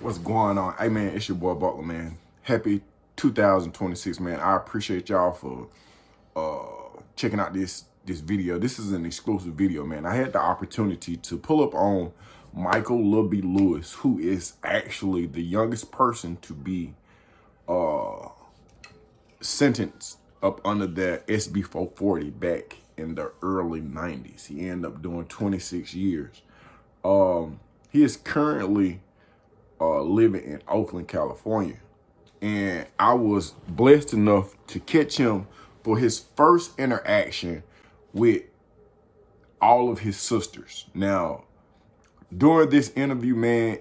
What's going on? Hey man, it's your boy Butler, man. Happy 2026, man. I appreciate y'all for checking out this video. This is an exclusive video, man. I had the opportunity to pull up on Michael Lil B. Lewis, who is actually the youngest person to be sentenced up under the SB 440 back in the early 90s. He ended up doing 26 years. He is currently living in Oakland, California. And I was blessed enough to catch him for his first interaction with all of his sisters. Now, during this interview, man,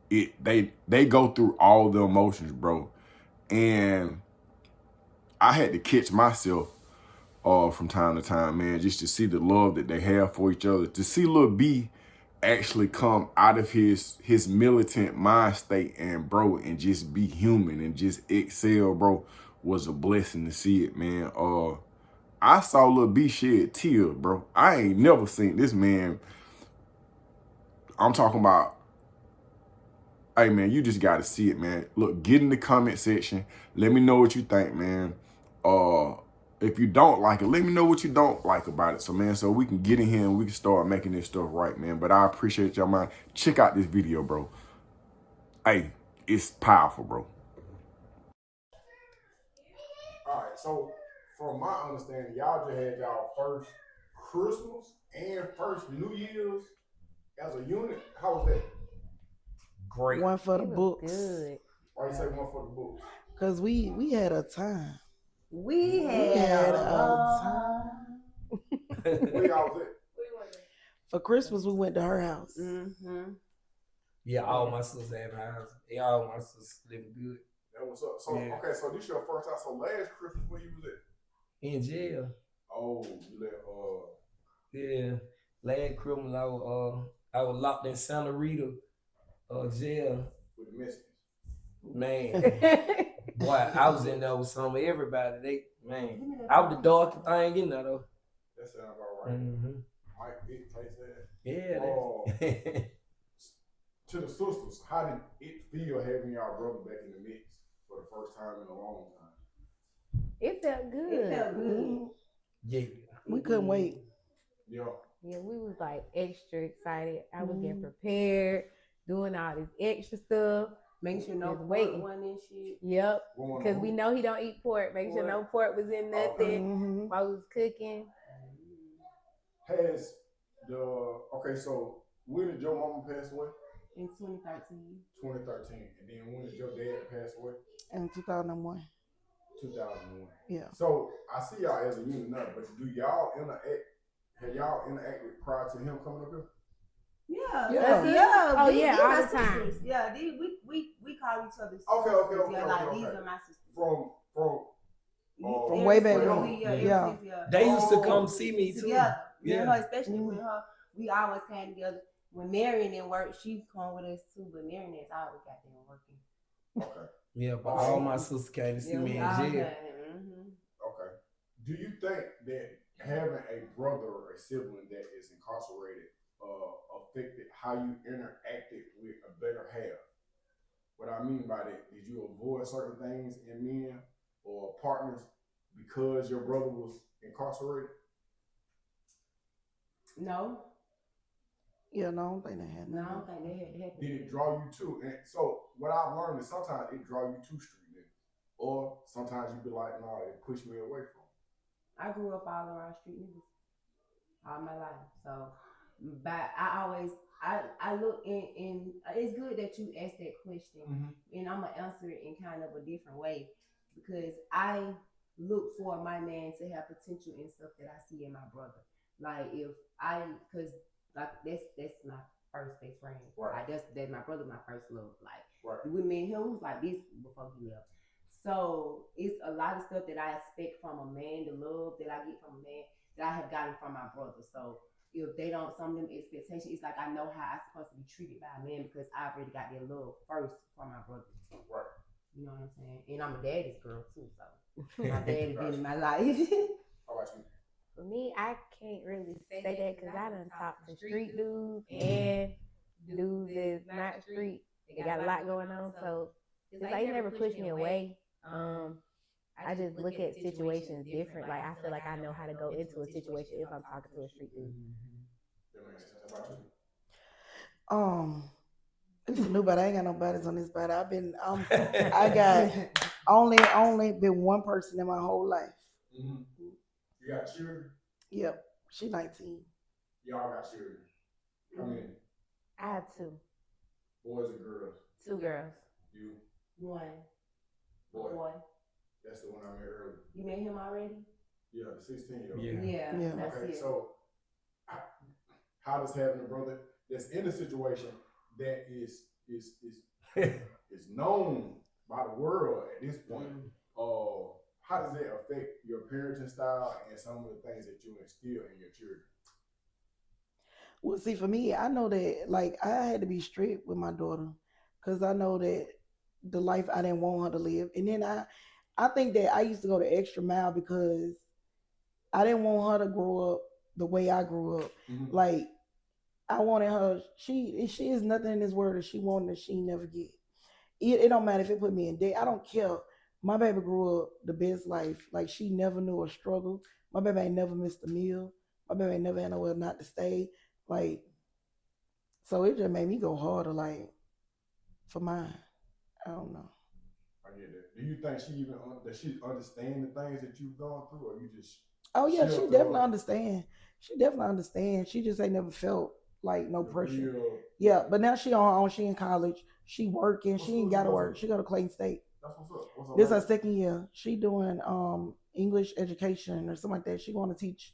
they go through all the emotions, bro. And I had to catch myself from time to time, man, just to see the love that they have for each other, to see Lil B actually come out of his militant mind state and bro and just be human and just excel, bro, was a blessing to see it, man. I saw Lil B shed tears, bro. I ain't never seen this man. I'm talking about, hey man, you just gotta see it, man. Look, get in the comment section. Let me know what you think, man. If you don't like it, let me know what you don't like about it. So, man, so we can get in here and we can start making this stuff right, man. But I appreciate y'all, man. Check out this video, bro. Hey, it's powerful, bro. All right, so from my understanding, y'all just had y'all first Christmas and first New Year's as a unit. How was that? Great. One for the books. Good. Why you say one for the books? Because we had a time. We had a time. Where y'all was at? For Christmas, we went to her house. Mm-hmm. Yeah, all my sisters have houses. All my sisters living good. That was up. So, Yeah. okay, so this your first time. So last Christmas, where you was at? In jail. Oh, you let Yeah. Last Christmas I was locked in Santa Rita jail. with the Mexicans. Man. Boy, I was in there with some of everybody. I was the darkest thing in there though. That sounds about right. Mm-hmm. Mike, big face ass. Yeah. To the sisters, how did it feel having y'all brother back in the mix for the first time in a long time? It felt good. Yeah. We couldn't wait. Yeah. Yeah, we was like extra excited. I was getting prepared, doing all this extra stuff. Make sure no waiting. One and shit. Yep, because we know he don't eat pork. Make sure no pork was in nothing while we was cooking. Has so when did your mama pass away? In 2013. 2013. And then when did your dad pass away? In 2001. 2001. Yeah. So I see y'all as a unit now, but do y'all interact? Have y'all interacted prior to him coming up here? Yeah. Oh these yeah, all my the time. sisters. Yeah, we call each other sisters. Okay. These are my sisters. From way back when. Yeah. They used to come see me too. Together. Yeah. Her, especially with her, we always came together. When Marion didn't work, she come with us too, but Marion is always got them working. Okay. Yeah, but all my sisters came to see me in jail. Okay. Do you think that having a brother or a sibling that is incarcerated affected how you interacted with a better half? What I mean by that, did you avoid certain things in men or partners because your brother was incarcerated? No. Yeah, no, I don't think they had. No, I don't think they had. Did it draw you to? And so what I've learned is sometimes it draw you to street niggas, or sometimes you be like, no, it pushed me away from. I grew up all around street niggas all my life, so but I look in it's good that you asked that question, and I'm gonna answer it in kind of a different way because I look for my man to have potential in stuff that I see in my brother. Like because that's my first best friend. Right. Like that's my brother, my first love. Like right. With me and him, was like this before he left. So it's a lot of stuff that I expect from a man, the love that I get from a man that I have gotten from my brother. So if they don't, some of them expectations, it's like I know how I'm supposed to be treated by a man because I've already got their love first from my brother. Right. You know what I'm saying? And I'm a daddy's girl too, so my dad has been in my life. How about you? For me, I can't really say that because I done talked to street dudes and dudes is not street. They got a lot going on, so it's like he never pushed me away. I just look at situations different. Like I feel like I know how to go into a situation if I'm talking to a street dude. That makes sense. How about you? It's new, but I ain't got no bodies on this body. I've been I got only been one person in my whole life. Mm-hmm. You got children? Yep, she 19. Y'all got children. How many? I have 2. Boys and girls? 2 girls. You? One. Boy. That's the one I met earlier. You met him already? Yeah, the 16-year-old. Yeah. That's Okay, it. so how does having a brother that's in a situation that is known by the world at this point, how does that affect your parenting style and some of the things that you instill in your children? Well, see, for me, I know that like I had to be strict with my daughter because I know that the life I didn't want her to live, and then I think that I used to go the extra mile because I didn't want her to grow up the way I grew up. Mm-hmm. Like I wanted her. She is nothing in this world that she wanted that she never get. It don't matter if it put me in debt. I don't care. My baby grew up the best life. Like she never knew a struggle. My baby ain't never missed a meal. My baby ain't never had nowhere not to stay. Like, so it just made me go harder. Like, for mine, I don't know. I get that. Do you think she even does she understand the things that you've gone through, or you just? Oh yeah, she definitely understand. She definitely understands. She just ain't never felt like no pressure. Yeah, but now she on her own. She in college. She working. She ain't got to work. She go to Clayton State. That's what's up. What's up? This is her second year. She doing English education or something like that. She want to teach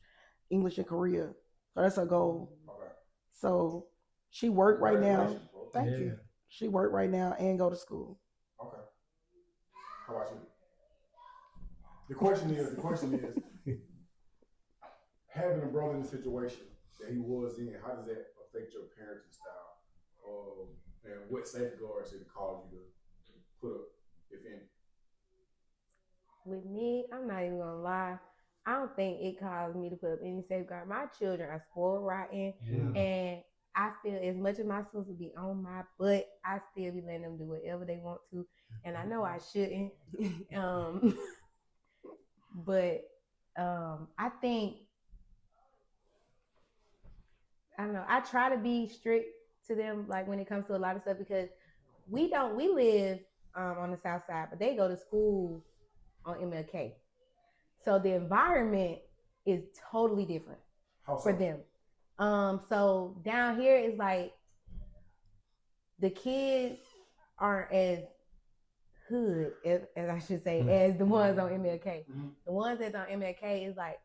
English in Korea. So that's her goal. Okay. So she work right now. Thank you. She work right now and go to school. Okay. How about you? The question is, having a brother in the situation that he was in, how does that affect your parenting style? And what safeguards did it cause you to put up, if any? With me, I'm not even gonna lie. I don't think it caused me to put up any safeguard. My children are spoiled rotten, and I feel as much as my sister be on my butt, I still be letting them do whatever they want to, and I know I shouldn't. But I think I don't know. I try to be strict to them, like when it comes to a lot of stuff, because we live on the south side, but they go to school on MLK. So the environment is totally different for them. So down here is like the kids aren't as hood, as I should say, as the ones on MLK. The ones that's on MLK is like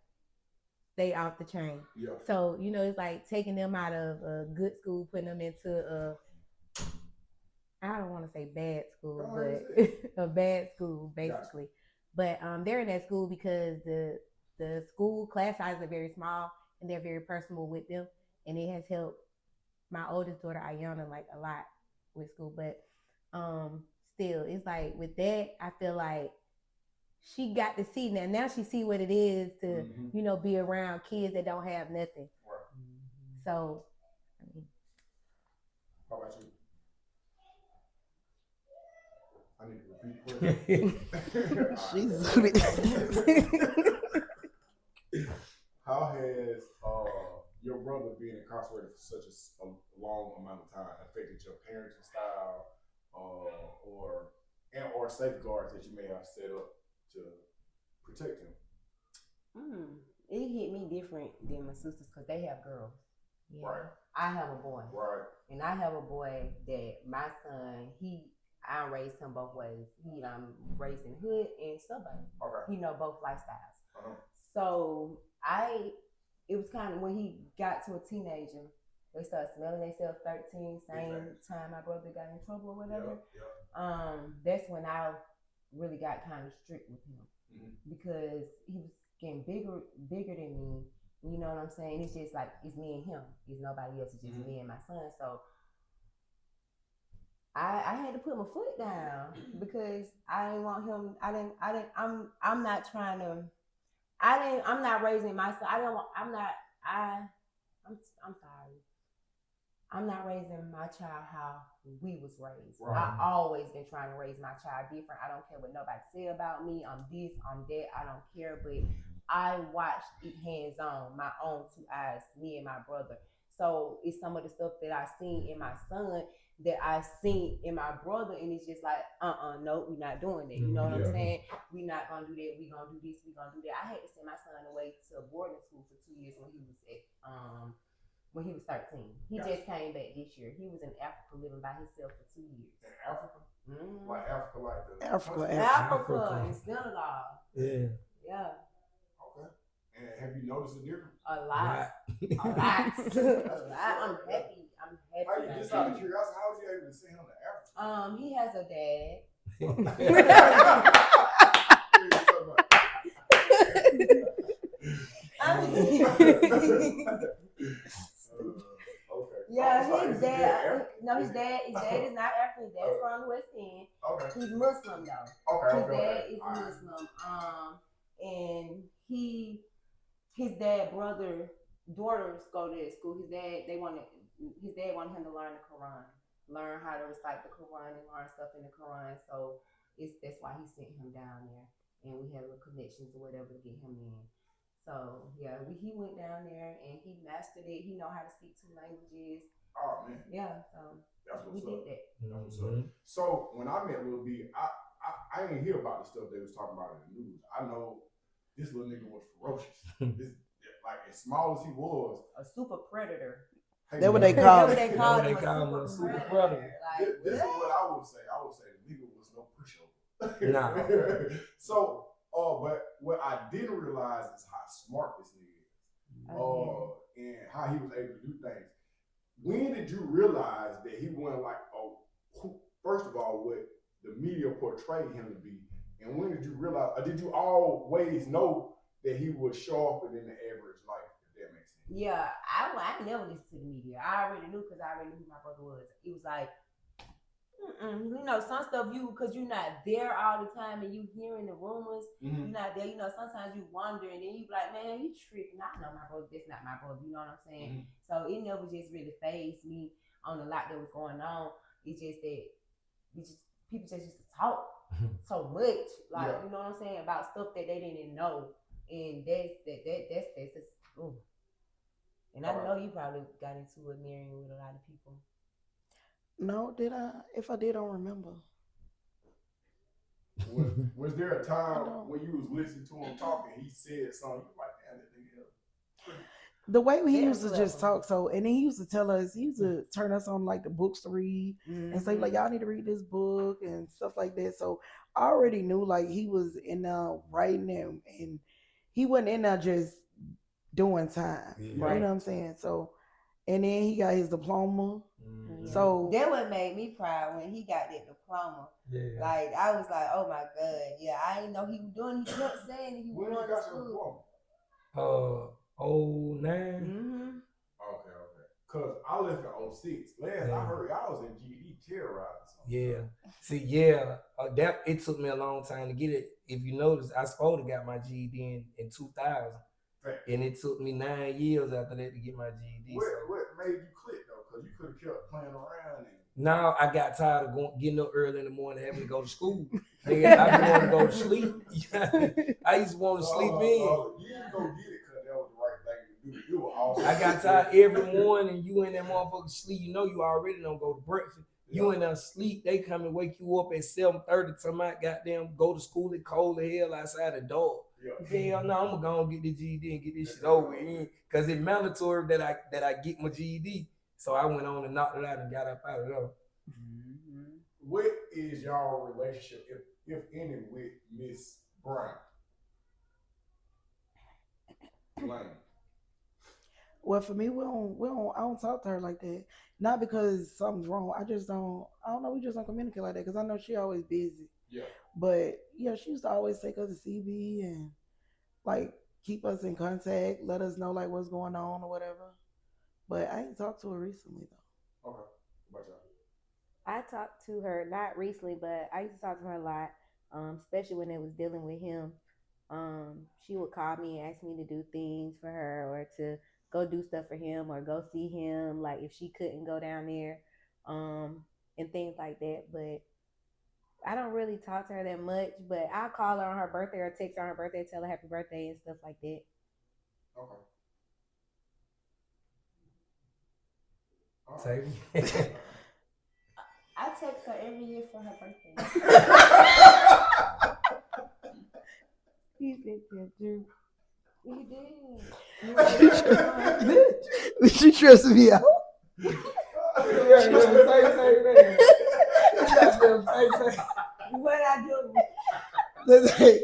they off the chain. Yeah. So, you know, it's like taking them out of a good school, putting them into I don't want to say bad school, but a bad school, basically. Gotcha. But they're in that school because the school class sizes are very small and they're very personal with them. And it has helped my oldest daughter, Ayana, like a lot with school. But still, it's like with that, I feel like she got to see now she see what it is to, you know, be around kids that don't have nothing. Right. So, I mean. How about you? I need to repeat the question. How has your brother being incarcerated for such a long amount of time affected your parenting style or safeguards that you may have set up to protect him? It hit me different than my sisters because they have girls. Yeah. Right. I have a boy. Right. And I have a boy that my son, I raised him both ways. I'm raised in hood and suburban. Okay. He know both lifestyles. Uh-huh. So it was kind of when he got to a teenager, they started smelling themselves 13, same time my brother got in trouble or whatever. Yep. That's when I really got kind of strict with him because he was getting bigger than me. You know what I'm saying? It's just like, it's me and him. It's nobody else. It's just me and my son. So I had to put my foot down because I didn't want him. I'm not trying to. I'm not raising my son. I'm sorry. I'm not raising my child how we was raised. Right. I always been trying to raise my child different. I don't care what nobody say about me. I'm this, I'm that. I don't care. But I watched it hands on, my own two eyes, me and my brother. So it's some of the stuff that I seen in my son that I seen in my brother, and it's just like, no, we're not doing that. You know what I'm saying? We're not gonna do that. We're gonna do this. We're gonna do that. I had to send my son away to boarding school for 2 years when he was at when he was 13. He just came back this year. He was in Africa living by himself for 2 years. In Africa? Mm-hmm. Like Africa, like the Africa in Senegal. Yeah. Yeah. Okay. And have you noticed a difference? A lot. A lot. A lot. I'm happy. How you, just out of curiosity, how was you able to send him to Africa? He has a dad. Okay. Yeah, his dad. No, his dad is not African. His dad's from the West End. Okay. He's Muslim though. Okay. His dad is Muslim. And his dad, brother, daughters go to that school. His dad wanted him to learn the Quran, learn how to recite the Quran and learn stuff in the Quran. So that's why he sent him down there, and we had little connections or whatever to get him in. So yeah, he went down there and he mastered it. He know how to speak 2 languages. Oh man. Yeah, so that's what's we up. did that. That's what's up. So when I met Lil B, I didn't hear about the stuff they was talking about in the news. I know this little nigga was ferocious. This, like as small as he was, A super predator. Hey, That's what they call That's what it. they call him, a super predator. Like, this is what I would say. I would say the nigga was no pushover. Nah. So, but what I didn't realize is how smart this nigga is. And how he was able to do things. When did you realize that he wasn't like, first of all, what the media portrayed him to be? And when did you realize, or did you always know that he was sharper than the average life, if that makes sense? Yeah, I never listened to the media. I already knew because I already knew who my brother was. It was like, you know, some stuff because you're not there all the time and you hearing the rumors. You're not there. You know, sometimes you wonder and then you be like, man, you tripping. I know my brother. That's not my brother. You know what I'm saying? So it never just really fazed me on a lot that was going on. It's just that people just used to talk so much, like you know what I'm saying, about stuff that they didn't know, and that's just, ooh. And I know you probably got into it marrying with a lot of people. No, did I? If I did, I don't remember. Was there a time when you was listening to him talking, he said something, you like, damn, that nigga else? The way he used to just talk, and then he used to tell us, he used to turn us on like the books to read and say like, y'all need to read this book and stuff like that. So I already knew like he was in there writing them, and he wasn't in there just doing time. Right. You know what I'm saying? So, and then he got his diploma. So that what made me proud when he got that diploma. Yeah. Like I was like, oh my God, yeah, I didn't know he was doing. He kept saying he was going to school. 09. Okay. Cause I left in 06. Last I heard y'all was in GED terrorizing something. Yeah. See, that it took me a long time to get it. If you notice, I supposed to got my GED in 2000. Right. And it took me 9 years after that to get my GED. What made you click though? Cause you could have kept playing around. Now I got tired of getting up early in the morning having to go to school. Nigga, I didn't want to go to sleep. I used to want to sleep in. You didn't go get it because that was the right thing to do. You were awesome. I got tired every morning. You in that motherfucker sleep. You know you already don't go to breakfast. You in there sleep. They come and wake you up at 7:30. Somebody goddamn go to school. It cold as hell outside the door. Hell no, I'm gonna go and get the GED and get this shit over with. Cause it's mandatory that I get my GED. So I went on and knocked it out and got up out of there. What is y'all relationship, if any, with Miss Brown? Well, for me, I don't talk to her like that. Not because something's wrong. I don't know. We just don't communicate like that because I know she always busy. Yeah. But yeah, she used to always take us to CB and like keep us in contact, let us know like what's going on or whatever. But I ain't talked to her recently though. Okay. What about y'all? I talked to her not recently, but I used to talk to her a lot, especially when it was dealing with him. She would call me and ask me to do things for her or to go do stuff for him or go see him, like if she couldn't go down there, and things like that. But I don't really talk to her that much, but I'll call her on her birthday or text her on her birthday, tell her happy birthday and stuff like that. Okay. Say I text her every year for her birthday. He said that, Drew. You did. She stressing me out. What I do? That's like,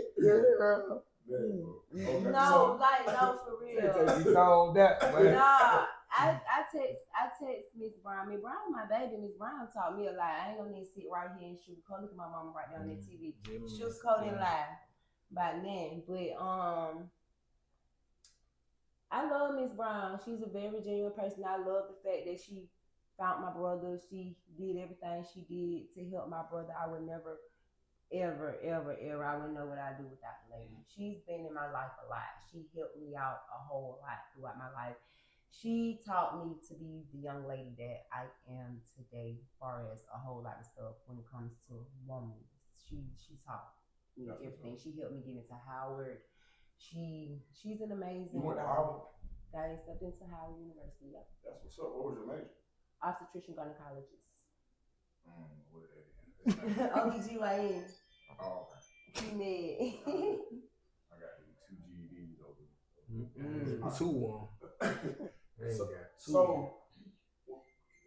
No, like no, for real. that. I text Miss Brown. Miss Brown, my baby. Miss Brown taught me a lot. I ain't gonna need to sit right here and sugarcoat. Look at my mama right there on that TV. Sugarcoat and lie by then. But I love Miss Brown. She's a very genuine person. I love the fact that she found my brother. She did everything she did to help my brother. I would never, ever, ever, ever, I wouldn't know what I'd do without the lady. She's been in my life a lot. She helped me out a whole lot throughout my life. She taught me to be the young lady that I am today, as far as a whole lot of stuff when it comes to woman. She taught me everything. She helped me get into Howard. She's an amazing. You went to Howard? I stepped into Howard University. Yep. That's what's up. What was your major? Obstetrician gynecologist. What that is? OBGYN. Oh, okay. Med. I got these 2 GEDs over. 2-1. So,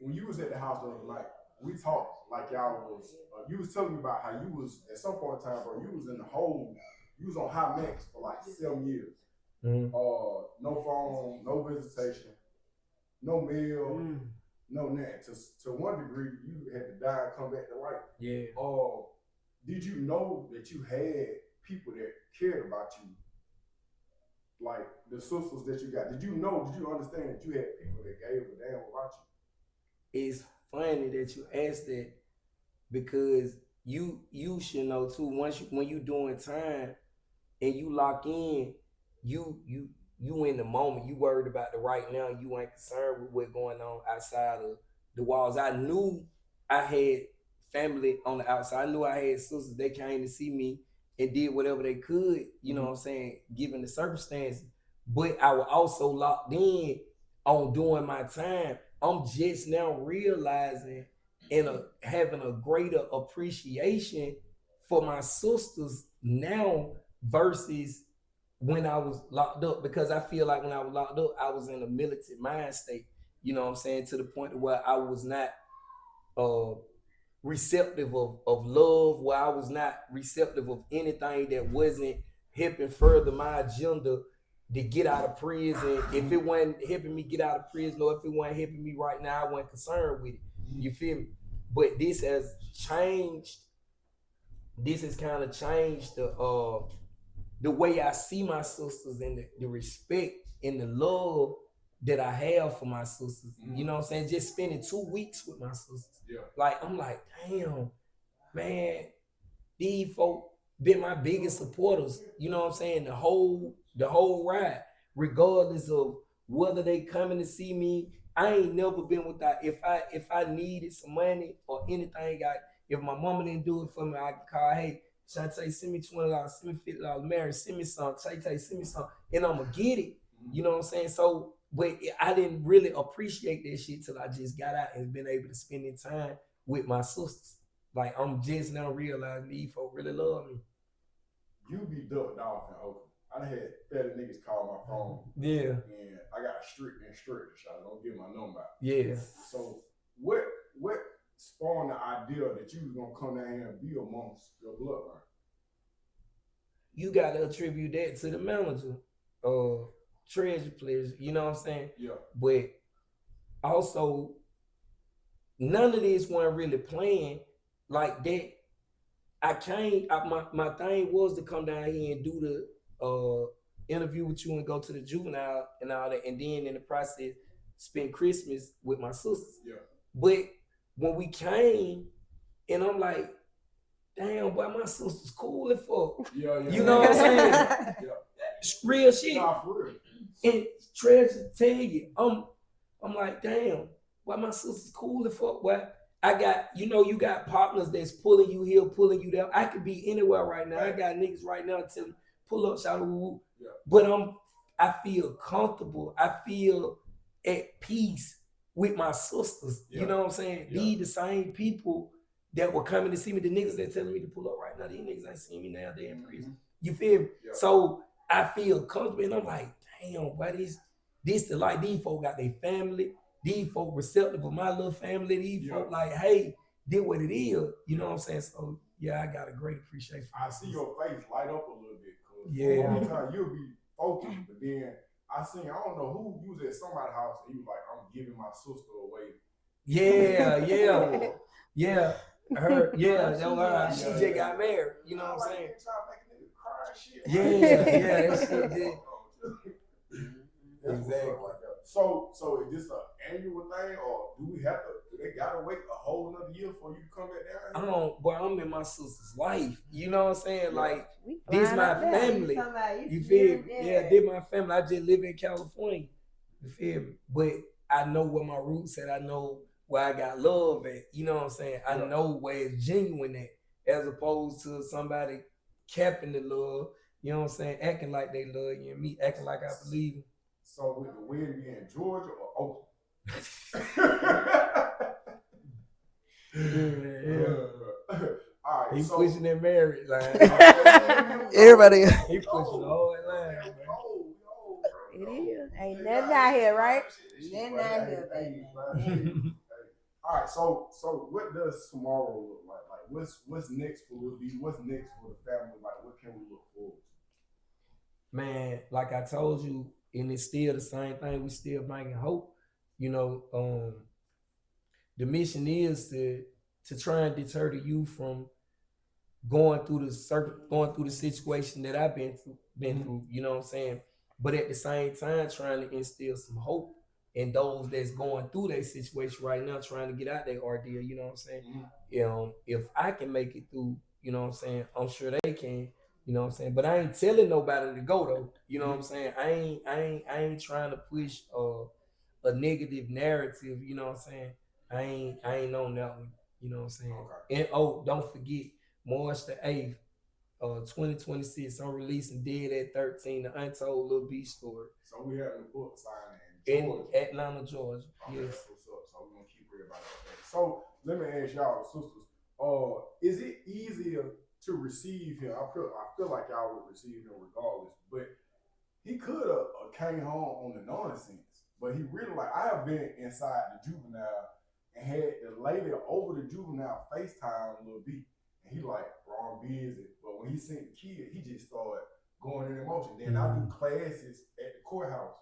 when you was at the house the other night, we talked like y'all was. You was telling me about how you was at some point in time, bro. You was in the hole. You was on high max for like 7 years. No phone, no visitation, no meal, no nothing. To one degree, you had to die and come back to life. Yeah. Did you know that you had people that cared about you? Like the sisters that you got. Did you understand that you had people that gave a damn about you? It's funny that you asked that because you should know too. When you doing time and you lock in, you in the moment. You worried about the right now. You ain't concerned with what's going on outside of the walls. I knew I had family on the outside. I knew I had sisters. They came to see me and did whatever they could, you know what I'm saying, given the circumstances. But I was also locked in on doing my time. I'm just now realizing and having a greater appreciation for my sisters now versus when I was locked up, because I feel like when I was locked up, I was in a militant mind state, you know what I'm saying, to the point where I was not receptive of love, where I was not receptive of anything that wasn't helping further my agenda to get out of prison. If it wasn't helping me get out of prison, or if it wasn't helping me right now, I wasn't concerned with it. You feel me? But this has changed. This has kind of changed the way I see my sisters and the respect and the love that I have for my sisters. You know what I'm saying? Just spending 2 weeks with my sisters. Yeah. Like, I'm like, damn, man, these folk been my biggest supporters. You know what I'm saying? The whole ride, regardless of whether they coming to see me. I ain't never been without, if I needed some money or anything, if my mama didn't do it for me, I could call, hey, Shantae, send me $20, send me $50, Mary, send me some, Shantae, send me some, and I'ma get it. You know what I'm saying? So, but I didn't really appreciate that shit till I just got out and been able to spend time with my sisters. Like, I'm just now realizing these folk really love me. You be ducked off in Oakland. I done had better niggas call my phone. Yeah. And I got a strict instructor, so I don't give my number out. Yeah. So what spawned the idea that you was gonna come down here and be amongst your bloodline? You gotta attribute that to the manager, treasure players, you know what I'm saying? Yeah. But also, none of this wasn't really playing like that. My thing was to come down here and do the interview with you and go to the juvenile and all that, and then in the process spend Christmas with my sisters. Yeah. But when we came, and I'm like, damn, boy, my sister's cool as fuck. Yeah. You know what I'm saying? Yeah. Real shit. Nah, for real. And treasure tell you, I'm like, damn, why my sister's cool as fuck? Why I got, you got partners that's pulling you here, pulling you there. I could be anywhere right now. I got niggas right now telling me, pull up, shout out, but I feel comfortable. I feel at peace with my sisters. You know what I'm saying? These the same people that were coming to see me. The niggas that telling me to pull up right now, these niggas ain't seeing me now. They in prison. You feel me? So I feel comfortable, and I'm like, damn, what is this? The like these folk got their family. These folk receptive of my little family. These folk like, hey, did what it is. You know what I'm saying? So yeah, I got a great appreciation. I see your face light up a little bit, cause yeah, all the time you'll be focused, but then I don't know who you was at somebody's house and you was like, I'm giving my sister away. Yeah. She just got married. You know what I'm saying? Yeah, that shit did. Exactly. So is this an annual thing, or do they gotta wait a whole another year for you to come back down? I'm in my sister's life. You know what I'm saying? Like, this my family. You feel me? Yeah, this my family. I just live in California. You feel me? But I know where my roots at. I know where I got love at. You know what I'm saying? I know where it's genuine at, as opposed to somebody capping the love. You know what I'm saying? Acting like they love you and me acting like I believe them. So with the wedding being in Georgia or Oakland? All right, he pushing that marriage line. Everybody. He pushing the whole line. It is. Ain't nothing out here, right? Nothing out here, baby. All right, so what does tomorrow look like? Like what's next for Lil B? What's next for the family? Like what can we look forward to? Man, like I told you, and it's still the same thing. We still bringing hope. You know, the mission is to try and deter the youth from going through the situation that I've been through. You know what I'm saying? But at the same time, trying to instill some hope in those that's going through that situation right now, trying to get out that ordeal. You know what I'm saying? If I can make it through, you know what I'm saying, I'm sure they can. You know what I'm saying? But I ain't telling nobody to go though. You know what I'm saying? I ain't trying to push a negative narrative. You know what I'm saying? I ain't on that one. You know what I'm saying? Okay. And don't forget, March the 8th, 2026, I'm releasing Dead at 13, the Untold Lil B story. So we have the book signing in Atlanta, Georgia. Okay, yes. What's up? So we're gonna keep everybody updated. So let me ask y'all, sisters, is it easier to receive him? I feel like y'all would receive him regardless, but he could have came home on the nonsense, but he really I have been inside the juvenile and had the lady over the juvenile FaceTime Lil B, and he like, bro, I'm busy. But when he sent the kid, he just started going in emotion. Then I do classes at the courthouse.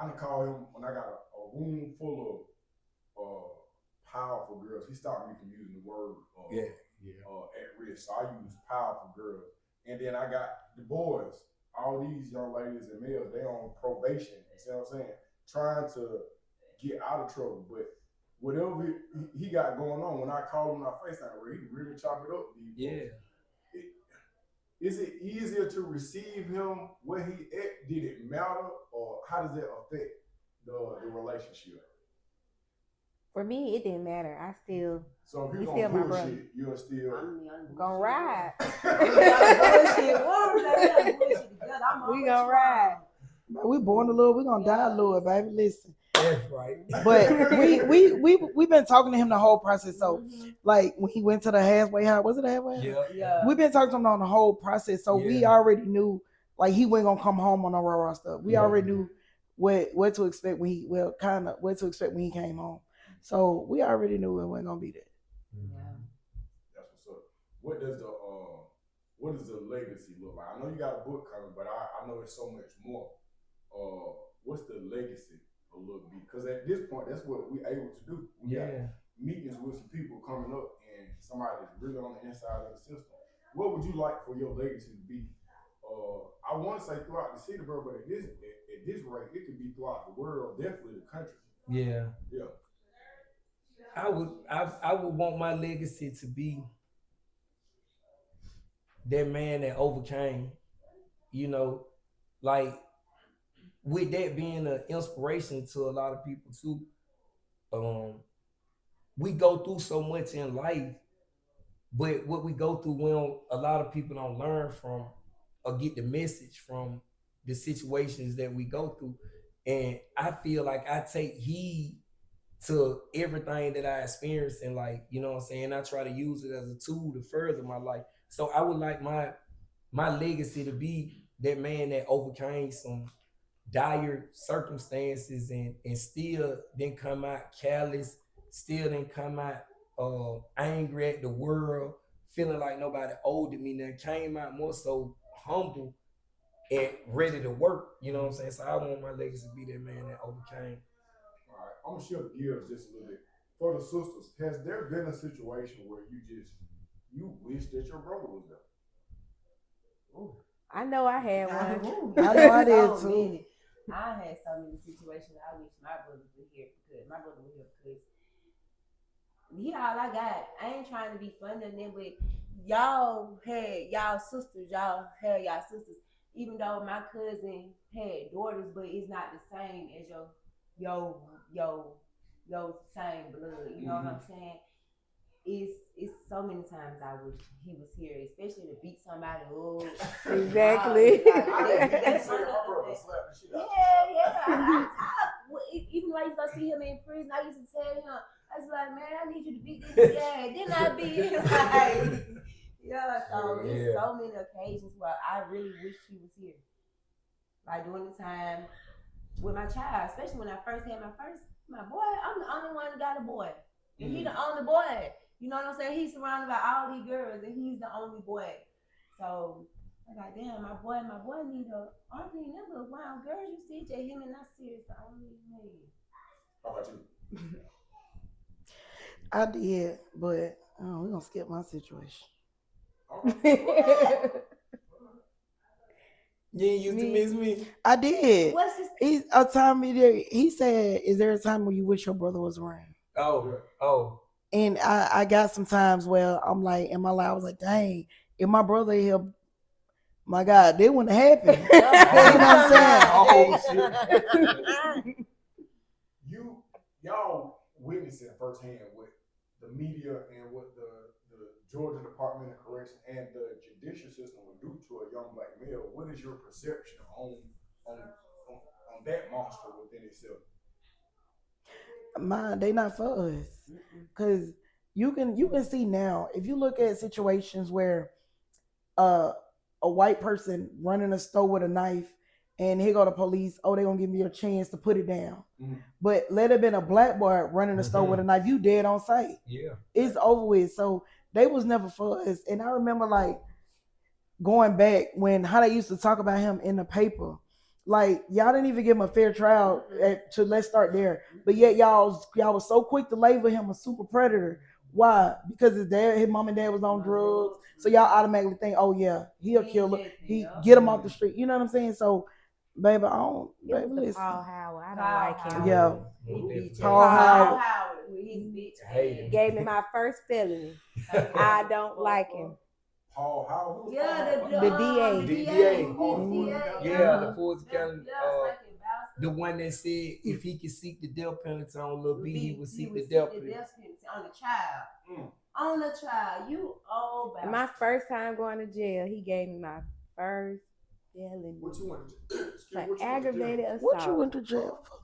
I done call him when I got a room full of powerful girls. He stopped me from using the word at risk. So I use powerful girls. And then I got the boys, all these young ladies and males, they on probation. You see what I'm saying? Trying to get out of trouble. But whatever he got going on, when I call him on FaceTime, where he really chop it up. Is it easier to receive him where he at? Did it matter, or how does that affect the relationship? For me, it didn't matter. I still. So if you're gonna bullshit, you're still gonna ride. We gonna ride. We born to Lord, we gonna die Lord, baby. Listen. That's right. But we've been talking to him the whole process. So like when he went to the halfway house, was it the halfway house? Yeah. We've been talking to him on the whole process. So we already knew like he wasn't gonna come home on no raw stuff. We already knew what to expect when he what to expect when he came home. So we already knew it wasn't gonna be that. That's what's up. What does the legacy look like? I know you got a book coming, but I know it's so much more. What's the legacy of Lil B? Because at this point, that's what we're able to do. We got meetings with some people coming up, and somebody that's really on the inside of the system. What would you like for your legacy to be? I want to say throughout the city, bro, but at this rate, it could be throughout the world, definitely the country. Yeah. I would want my legacy to be that man that overcame, you know, like with that being an inspiration to a lot of people too, we go through so much in life, but what we go through, a lot of people don't learn from or get the message from the situations that we go through. And I feel like I take heed to everything that I experience in life, you know what I'm saying? I try to use it as a tool to further my life. So I would like my legacy to be that man that overcame some dire circumstances and still didn't come out callous, still didn't come out angry at the world, feeling like nobody owed me. Then came out more so humble and ready to work. You know what I'm saying? So I want my legacy to be that man that overcame. All right, I'm gonna shift gears just a little bit. For the sisters, has there been a situation where you wish that your brother was there? Ooh. I know I had one. I know I did So too. many. I had so many situations I wish my brother was here because my brother was here because he all I got. I ain't trying to be funny or nothing, but y'all had y'all sisters. Even though my cousin had daughters, but it's not the same as your same blood. You know what I'm saying? It's so many times I wish he was here, especially to beat somebody up. Exactly. That's one of the things. Yeah. Even when I used to go see him in prison, I used to tell him, I was like, man, I need you to beat this guy. Didn't I beat him? Like, yeah, so it's so many occasions where I really wish he was here. Like during the time with my child, especially when I first had my boy, I'm the only one that got a boy. And he the only boy. You know what I'm saying? He's surrounded by all these girls and he's the only boy. So I was like, damn, my boy need a auntie and them little wild girls. You see, J him and not serious, the only man. How about you? I did, but we're gonna skip my situation. You ain't used to miss me. I did. What's this? He's a time he said, "Is there a time when you wish your brother was around?" Oh. And I got some times where I'm like, in my life, I was like, dang, if my brother here, my God, that wouldn't happen. You know what I'm saying? Y'all witnessing firsthand what the media and what the Georgia Department of Correction and the judicial system would do to a young black male. What is your perception on that monster within itself? They not for us, because you can see now, if you look at situations where a white person running a store with a knife and here go the police, they gonna give me a chance to put it down. But let it been a black boy running a store with a knife, you dead on sight. It's over with. So they was never for us. And I remember like going back when how they used to talk about him in the paper. Like y'all didn't even give him a fair trial. Let's start there. But yet y'all was so quick to label him a super predator. Why? Because his mom and dad was on drugs. So y'all automatically think, oh yeah, he'll kill her. He get him off the street. You know what I'm saying? So, baby, listen. Paul Howard. I don't like him. Yeah. Paul Howard with his bitch. Hate him. Gave me my first felony. I don't like him. Paul Howard? Yeah, the DA. The DA. Yeah, the Fulton County. The one that said if he could seek the death penalty on Lil B, he would seek the death penalty on the child. On the child, you old bastard. My first time going to jail, he gave me my first felony. What you went to jail? For aggravated assault. What you went to jail for?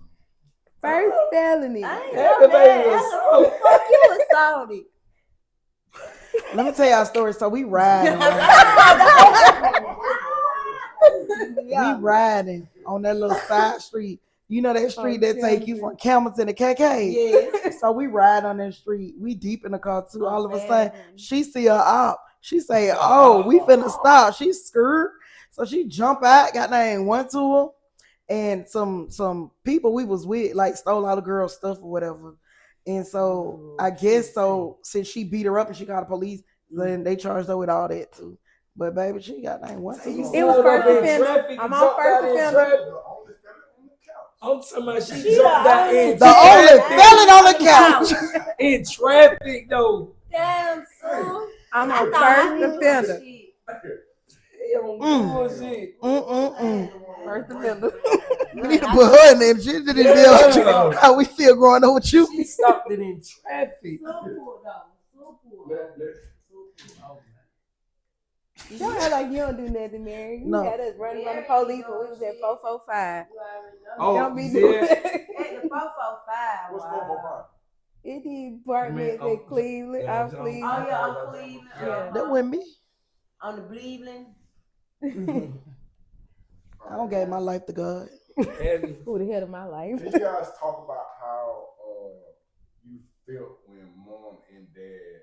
First felony. Aggravated assault. Fuck you assaulted. Let me tell y'all a story. So we riding. We riding on that little side street. You know that street that take you from Camels to the KK? Yes. So we ride on that street. We deep in the car too. All of a sudden, she see her up. She say, we finna stop. She scared. So she jump out, got name went to her. And some people we was with like stole all the girls' stuff or whatever. And so I guess since she beat her up and she got the police, then they charged her with all that too. But baby, she got name one. It was first offender. I'm on first offender. I'm talking about she jumped out in the only felon on the couch. In traffic though. Damn, son. I'm on first offender. Bullshit. First offender. We need to put her in there. She didn't Yeah. how we feel growing up with you. She stopped it in traffic. You don't act like you don't do nothing, Mary. You No. had us running from the police when we was at 445. Oh, Don't be yeah. doing At the 445. What's Wow. 445? it. The apartments in Cleveland. yeah, I'm Cleveland. Oh yeah, on Cleveland. Yeah. That wasn't me. On the Cleveland. I don't gave my life to God. Who the hell of my life? Can you guys talk about how you felt when mom and dad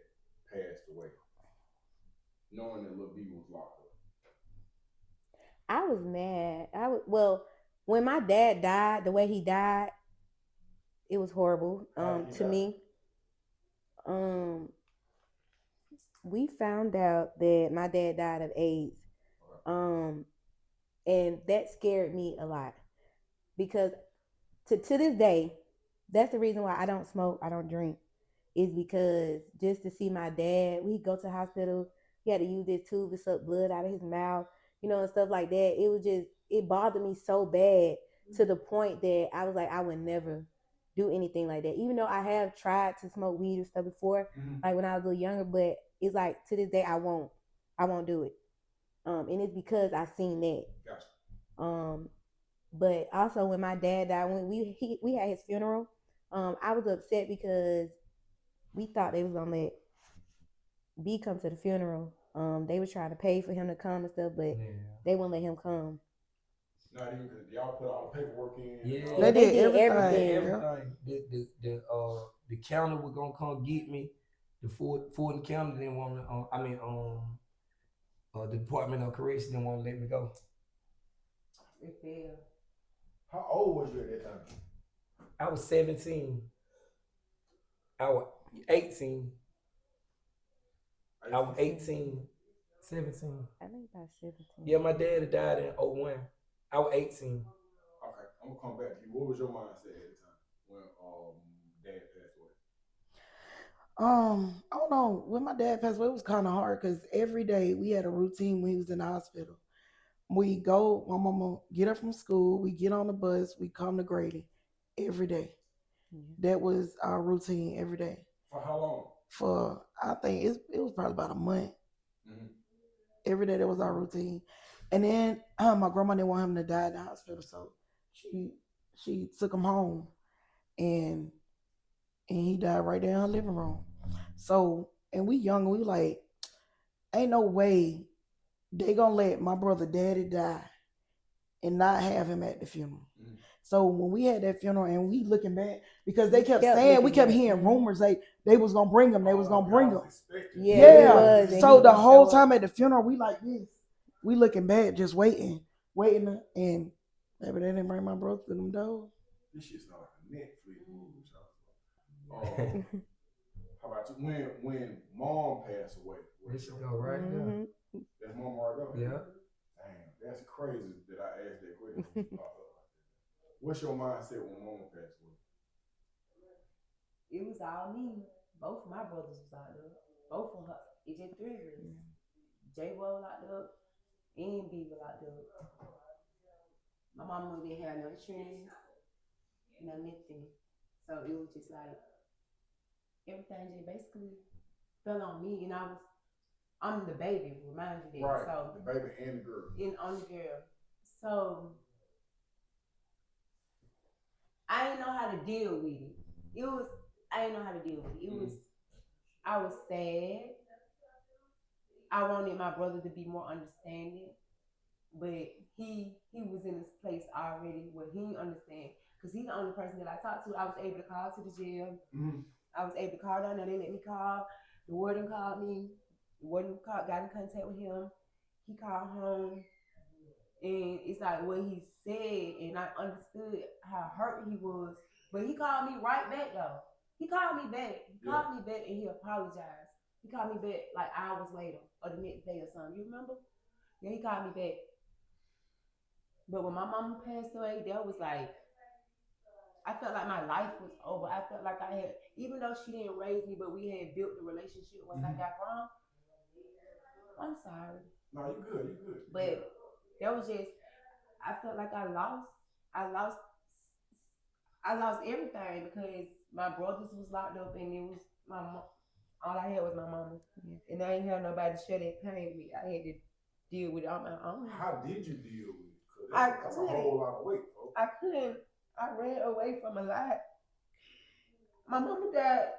passed away, knowing that little B was locked up? I was mad. When my dad died, the way he died, it was horrible. To me. We found out that my dad died of AIDS. And that scared me a lot. Because to this day, that's the reason why I don't smoke, I don't drink. Is because just to see my dad, we go to the hospital, he had to use this tube to suck blood out of his mouth, and stuff like that. It bothered me so bad to the point that I was like, I would never do anything like that. Even though I have tried to smoke weed or stuff before, like when I was a little younger, but it's like to this day I won't do it. And it's because I seen that. Gotcha. But also when my dad died, when we had his funeral, I was upset because we thought they was gonna let B come to the funeral. They were trying to pay for him to come and stuff, but they wouldn't let him come. Not even because y'all put all the paperwork in. Yeah, They did everything. Everything. The county was gonna come get me. The Fulton County didn't want to. The Department of Correction didn't want to let me go. It failed. How old was you at that time? I was 17. I was 18. I was 18. 17. I think about 17. Yeah, my dad died in 01. I was 18. Okay, I'm gonna come back to you. What was your mindset at the time when dad passed away? I don't know. When my dad passed away, it was kind of hard because every day we had a routine when he was in the hospital. We go, my mama get up from school, we get on the bus, we come to Grady every day. That was our routine every day. For how long? For I think it was probably about a month. Every day that was our routine. And then my grandma didn't want him to die in the hospital, so she took him home, and he died right there in her living room. So, and we young, we like, ain't no way they gonna let my brother daddy die and not have him at the funeral. So when we had that funeral and we looking back, because they kept saying, we kept hearing rumors like they was gonna bring him, they was gonna bring him. Yeah. So the whole time at the funeral, we like this. We looking back, just waiting, and maybe they didn't bring my brother to them doors. This shit's not like a Netflix movie. How about you? When mom passed away, This should go right there. That's mom right there? Yeah. Damn, that's crazy that I asked that question. What's your mindset when mom passed away? It was all me. Both of my brothers was out there. Both of her. It's just three of us. J was locked up and B was locked up. My mama didn't have no insurance, no nothing. So it was just like everything just basically fell on me, and I'm the baby, remind you that. Right. So the baby and the girl. And on the girl. So I didn't know how to deal with it. I didn't know how to deal with it. I was sad. I wanted my brother to be more understanding, but he was in this place already where he didn't understand, because he's the only person that I talked to. I was able to call to the jail. I was able to call down there. They let me call. The warden called me. The warden got in contact with him. He called home. And it's like what he said, and I understood how hurt he was. But he called me right back though. He called me back. And he apologized. He called me back like hours later or the next day or something. You remember? Yeah, he called me back. But when my mama passed away, that was like, I felt like my life was over. I felt like I had, even though she didn't raise me, but we had built the relationship once I got home. I'm sorry. No, you're good. But that was just, I felt like I lost I lost everything because my brothers was locked up and it was my mom. All I had was my mama, and I ain't have nobody to share that pain with. I had to deal with it on my own. How did you deal with it? That's a whole lot of weight, folks. I couldn't. I ran away from a lot. My mama died.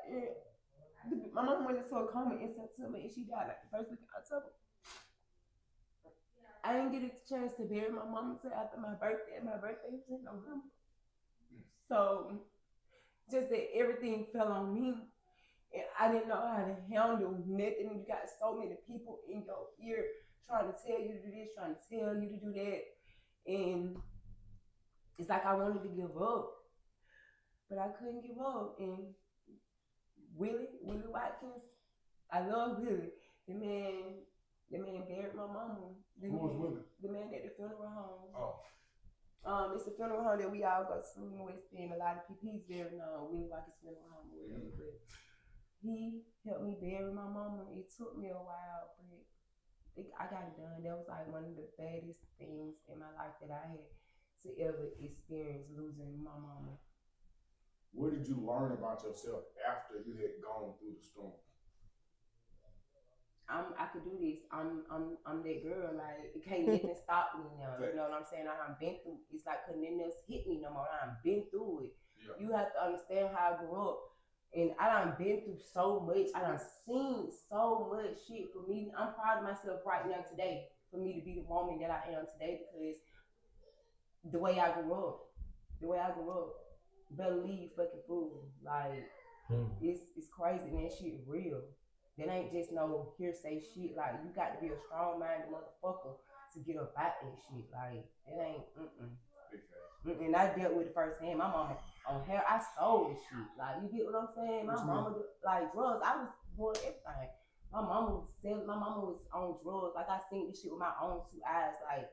My mama went into a coma in September, and she died like the first week of October. I didn't get a chance to bury my mama until after my birthday. My birthday was in November. So just that everything fell on me. And I didn't know how to handle nothing. You got so many people in your ear trying to tell you to do this, trying to tell you to do that. And it's like I wanted to give up, but I couldn't give up. And Willie Watkins, I love Willie. The man buried my mama. Who was Willie? The man at the funeral home. Oh. It's a funeral home that we all go to in West End. A lot of people, he's very known, Willie Watkins funeral home or whatever. But he helped me bury my mama. It took me a while, but I got it done. That was like one of the baddest things in my life that I had to ever experience, losing my mama. What did you learn about yourself after you had gone through the storm? I could do this. I'm that girl. Like, it can't nothing stop me now. You know what I'm saying? I've been through. It's like couldn't nothing else hit me no more. I've been through it. Yeah. You have to understand how I grew up. And I done been through so much. I done seen so much shit for me. I'm proud of myself right now today for me to be the woman that I am today because the way I grew up, better leave fucking fool. Like, it's crazy, man. Shit real. That ain't just no hearsay shit. Like, you got to be a strong-minded motherfucker to get up out that shit. Like, it ain't, And I dealt with it firsthand. My mama on hair, I sold this shit. Like, you get what I'm saying? My mama, like, drugs, I was doing everything. My mama was on drugs. Like, I seen this shit with my own two eyes. Like,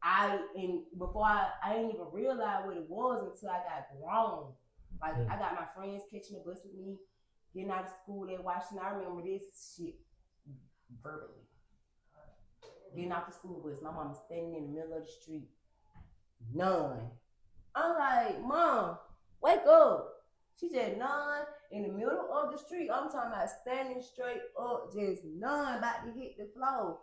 I didn't even realize what it was until I got grown. Like, I got my friends catching the bus with me, getting out of school at Washington. I remember this shit verbally. Getting off the school bus, my mama standing in the middle of the street. None. I'm like, Mom, wake up. She said, none in the middle of the street. I'm talking about standing straight up, just none about to hit the floor.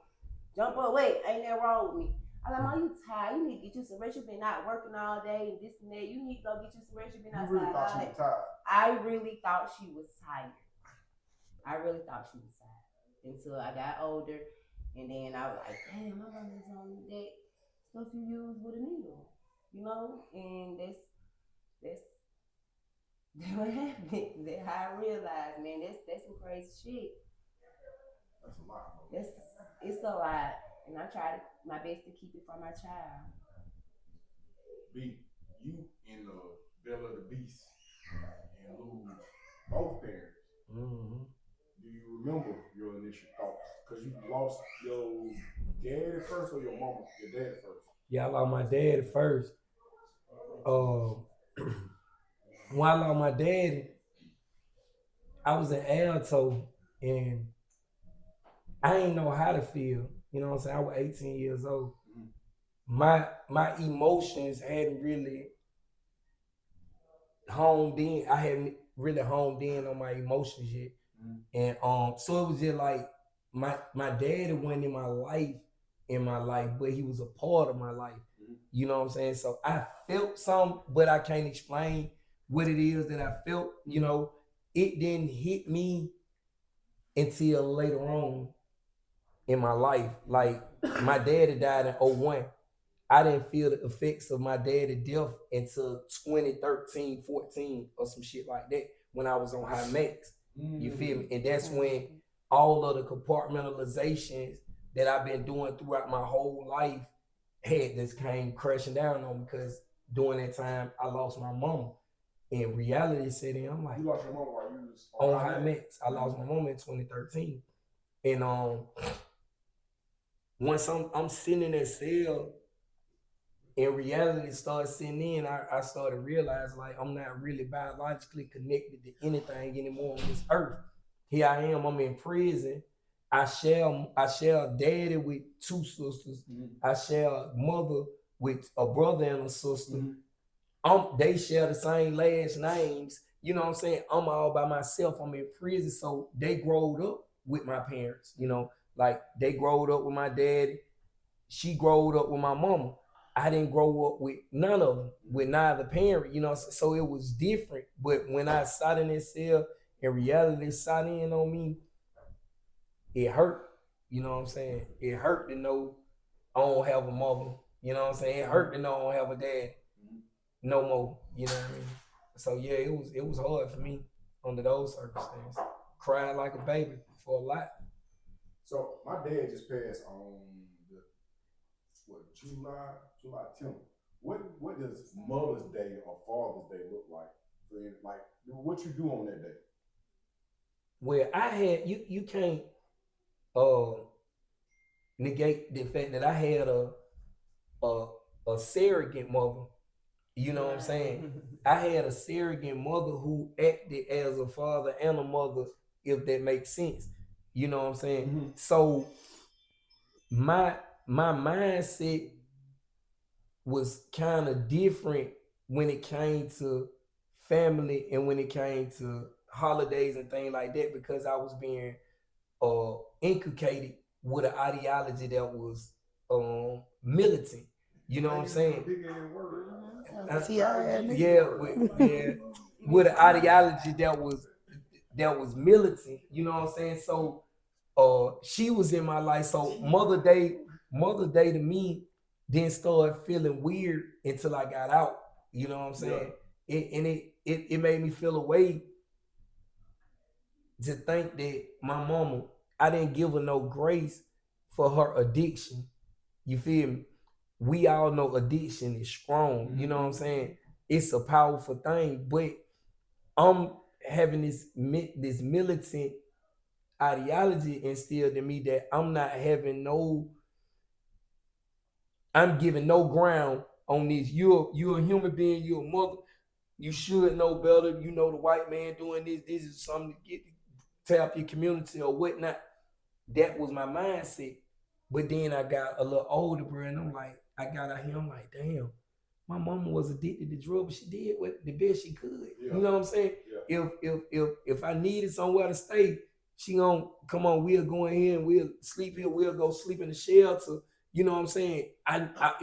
Jump up, wait, ain't that wrong with me? I'm like, Mom, you tired. You need to get you some rest. You've been out working all day and this and that. You need to go get you some rest. You've been outside all day. I really thought she was tired. Until I got older. And then I was like, damn, my mama's on that stuff you use with a needle. You know? And that's what happened. That's how I realized, man, that's some crazy shit. That's a lot, bro. It's a lot. And I try my best to keep it from my child. B, you in the belly of the beast and lose both parents. Mm-hmm. Do you remember your initial thoughts? Because you lost your dad first or your mama? Your dad first. Yeah, I lost my dad first. When I lost my dad, I was in Alto and I didn't know how to feel. You know what I'm saying? I was 18 years old. Mm-hmm. My emotions hadn't really honed in. I hadn't really honed in on my emotions yet. Mm-hmm. And so it was just like my dad wasn't in my life, but he was a part of my life. Mm-hmm. You know what I'm saying? So I felt something, but I can't explain what it is that I felt. You know, it didn't hit me until later on in my life. Like, my daddy died in 2001. I didn't feel the effects of my daddy's death until 2013, 14 or some shit like that when I was on high max. You feel me? And that's when all of the compartmentalizations that I've been doing throughout my whole life had this came crashing down on me, because during that time I lost my mama. And reality set in. I'm like, you lost your mama while you was on high max. I lost my mama in 2013. And once I'm sitting in that cell and reality started sitting in, I started to realize, like, I'm not really biologically connected to anything anymore on this earth. Here I am, I'm in prison. I share daddy with two sisters. Mm-hmm. I share mother with a brother and a sister. They share the same last names. You know what I'm saying? I'm all by myself. I'm in prison. So they growed up with my parents. You know, like they growed up with my daddy. She growed up with my mama. I didn't grow up with none of them, with neither parent, you know, so it was different. But when I sat in this cell and reality sat in on me, it hurt. You know what I'm saying? It hurt to know I don't have a mother. You know what I'm saying? It hurt to know I don't have a dad no more. You know what I mean? So yeah, it was hard for me under those circumstances. Cried like a baby for a lot. So my dad just passed on July 10th. What does Mother's Day or Father's Day look like? Like what you do on that day? Well, I had you can't negate the fact that I had a surrogate mother. You know what I'm saying? I had a surrogate mother who acted as a father and a mother, if that makes sense. You know what I'm saying? So my mindset was kind of different when it came to family and when it came to holidays and things like that, because I was being inculcated with an ideology that was militant. You know what I'm saying? With an ideology that was militant. You know what I'm saying? So she was in my life. So Mother Day to me didn't start feeling weird until I got out. You know what I'm saying? It made me feel a way to think that my mama, I didn't give her no grace for her addiction. You feel me? We all know addiction is strong. You know what I'm saying? It's a powerful thing, but I'm having this militant ideology instilled in me that I'm giving no ground on this. You're a human being, you're a mother. You should know better. You know the white man doing this. This is something to tap your community or whatnot. That was my mindset. But then I got a little older, bro, and I got out here, I'm like, damn, my mama was addicted to drugs, but she did what the best she could. Yeah. You know what I'm saying? Yeah. If I needed somewhere to stay, she gonna come on, we'll go in here and we'll sleep here, we'll go sleep in the shelter. You know what I'm saying?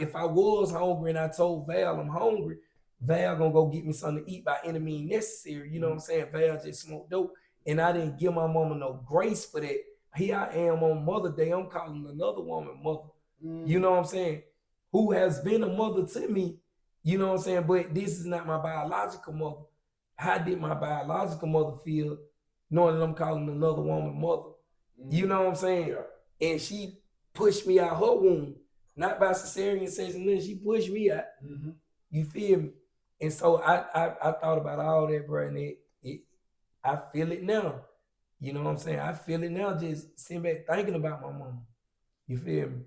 If I was hungry and I told Val I'm hungry, Val gonna go get me something to eat by any means necessary. You know what I'm saying? Val just smoked dope. And I didn't give my mama no grace for that. Here I am on Mother Day, I'm calling another woman mother. You know what I'm saying? Who has been a mother to me, you know what I'm saying? But this is not my biological mother. How did my biological mother feel knowing that I'm calling another woman mother? You know what I'm saying? Yeah. And she pushed me out her womb, not by cesarean section, she pushed me out. You feel me? And so I thought about all that, bro, and I feel it now. You know what I'm saying? I feel it now just sitting back thinking about my mama. You feel me?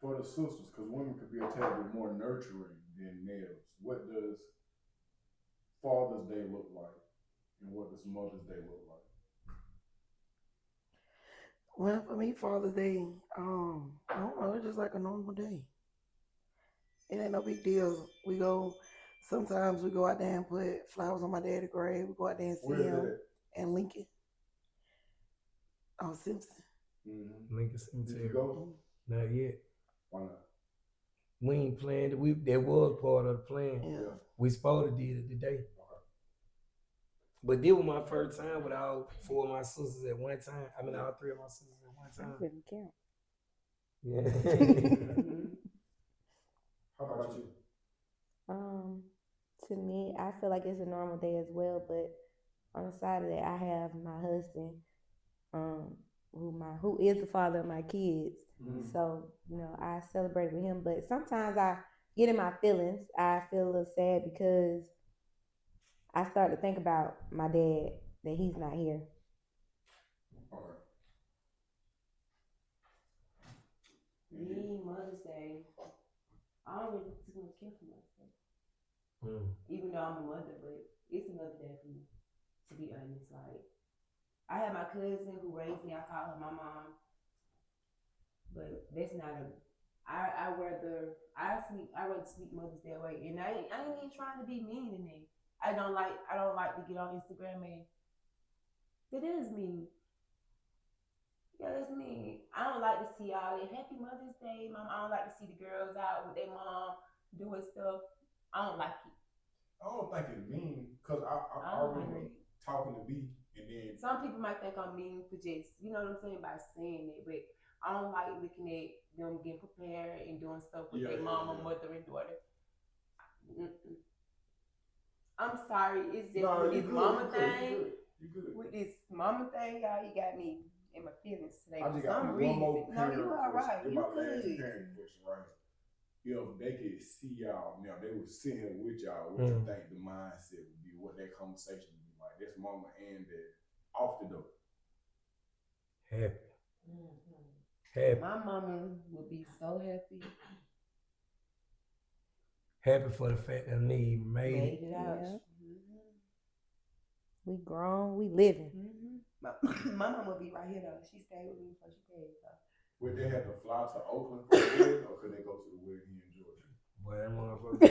For the sisters, because women could be a tad bit more nurturing than males. What does Father's Day look like? And what does Mother's Day look like? Well, for me, Father's Day, I don't know, it's just like a normal day. It ain't no big deal. Sometimes we go out there and put flowers on my daddy's grave. We go out there and see him and Lincoln. Oh, Simpson. Lincoln Cemetery. Did you go? Not yet. Why not? We ain't planned it. That was part of the plan. Yeah. We supposed to did it today. But this was my first time with all four of my sisters at one time. I mean, all three of my sisters at one time. I couldn't count. Yeah. How about you? To me, I feel like it's a normal day as well, but on the side of that, I have my husband, who is the father of my kids. So, you know, I celebrate with him, but sometimes I get in my feelings. I feel a little sad because I start to think about my dad, that he's not here. Okay. Me, Mother's Day, I don't really too much care for Mother's Day. Even though I'm a mother, but it's another day for me, to be honest. Like, I have my cousin who raised me, I call her my mom, but that's not I rather sleep Mother's Day away, and I ain't even trying to be mean in it. I don't like to get on Instagram and that is mean. Yeah, that's me. I don't like to see all that Happy Mother's Day, Mom. I don't like to see the girls out with their mom doing stuff. I don't like it. I don't think it's mean because I remember talking to B and then some people might think I'm mean for just, you know what I'm saying, by saying it, but I don't like looking at them getting prepared and doing stuff with their mama, mother, and daughter. Mm-mm. I'm sorry, it's just with this mama thing. You good. With this mama thing, y'all, you got me in my feelings today. I just for got some one reason. more No, you all right. You my last good. parent question right here. If they could see y'all now, they would sit here with y'all. What you think the mindset would be? What that conversation would be like? That's mama and dad off the door. Happy. Mm-hmm. Happy. My mama would be so happy. Happy for the fact that they even made it out. Yeah. Mm-hmm. We grown, we living. Mm-hmm. My mama would be right here though. She stayed with me before she paid. So. Would they have to fly to Oakland for the wedding, or could they go to the wedding here in Georgia? Boy, that motherfucker.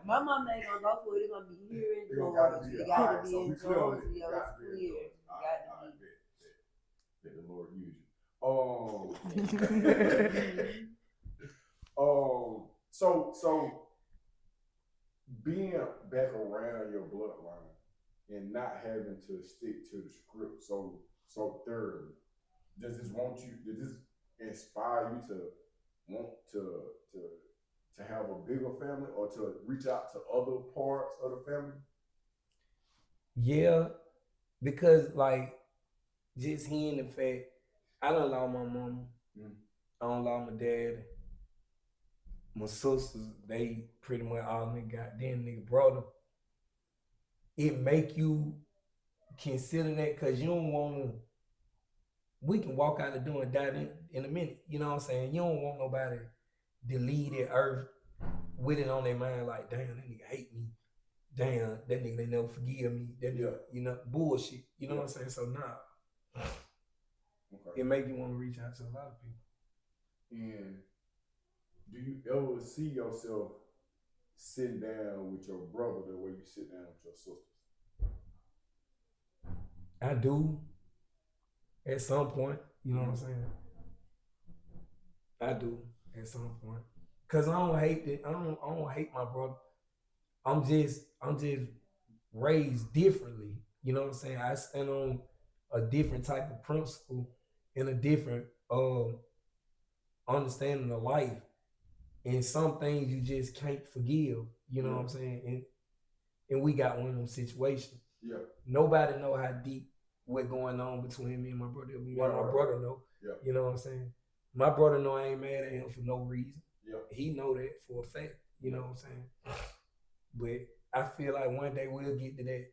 My mom ain't gonna go for it. It's gonna be here in Georgia. It gotta be in Georgia. It's clear. Let the Lord use you. So being back around your bloodline and not having to stick to the script so thoroughly, does this inspire you to want to have a bigger family or to reach out to other parts of the family? Yeah, because like just hearing the fact I done lost my mama, I done lost my dad, my sisters, they pretty much all nigga goddamn nigga brother. It make you consider that because you don't want to. We can walk out the door and die in a minute. You know what I'm saying? You don't want nobody to leave the earth with it on their mind like, damn, that nigga hate me. Damn, that nigga they never forgive me. That nigga, you know, bullshit. You know what I'm saying? So nah. Okay. It make you want to reach out to a lot of people. And do you ever see yourself sitting down with your brother the way you sit down with your sisters? I do. At some point, you know what I'm saying? I do at some point. Cause I don't hate it. I don't hate my brother. I'm just raised differently. You know what I'm saying? I stand on a different type of principle and a different understanding of life. And some things you just can't forgive. You know what I'm saying? And we got one of them situations. Yeah. Nobody know how deep what's going on between me and my brother. My brother know. Yeah. You know what I'm saying? My brother know I ain't mad at him for no reason. Yeah. He know that for a fact. You know what I'm saying? But I feel like one day we'll get to that.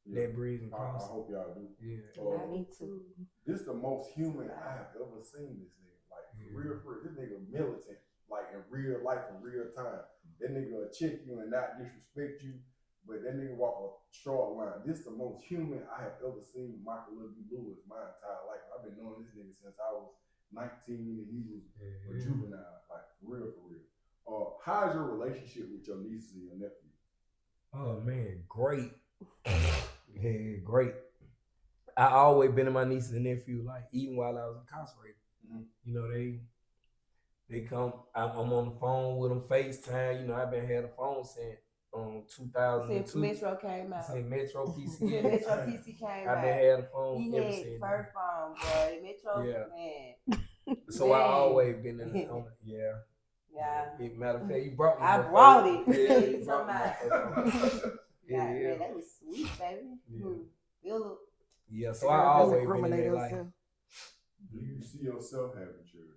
Yeah. That bridge and cross. I hope y'all do. Yeah. I need to. This is the most human I have ever seen this nigga. Like real. This nigga militant. Like in real life, in real time. That nigga will check you and not disrespect you. But that nigga walk a short line. This is the most human I have ever seen Michael Lewis my entire life. I've been knowing this nigga since I was 19 and he was a juvenile. Like for real. How's your relationship with your nieces and your nephew? Oh man, great. Yeah, great. I always been to my nieces and nephew, like even while I was incarcerated. You know, they come. I'm on the phone with them, FaceTime. You know, I've been had a phone since 2002. Since Metro came out. Since Metro PC. Metro PC came out. I've been had a phone. He had the first phone, boy. Metro, man. So I always been in the Yeah. Matter of fact, you brought me. I brought it. Yeah, you talking about? Man, that was sweet, baby. Yeah, so I always been in there like. Do you see yourself having children?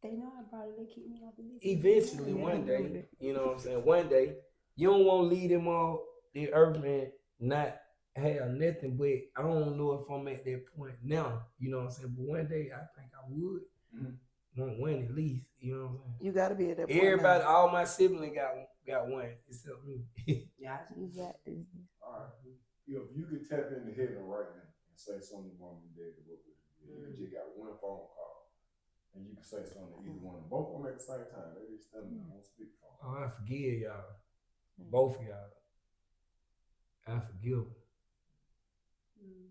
They know I brought it. They keep me off the list. Eventually, one day, you know what I'm saying? One day, you don't want to leave them all, the earth man, not have nothing, but I don't know if I'm at that point now, you know what I'm saying? But one day, I think I would. Want one at least, you know what I'm saying? You got to be at that point. Everybody, all my siblings got one, except me. Yeah, you got this. All right. If you could tap into heaven right now and say something to mom and dad to work with you, you just got one phone call. and you can say something to either one of them. Both of them at the same time. They just stand there on speakerphone. Oh, I forgive y'all. Both of y'all. I forgive. Yeah.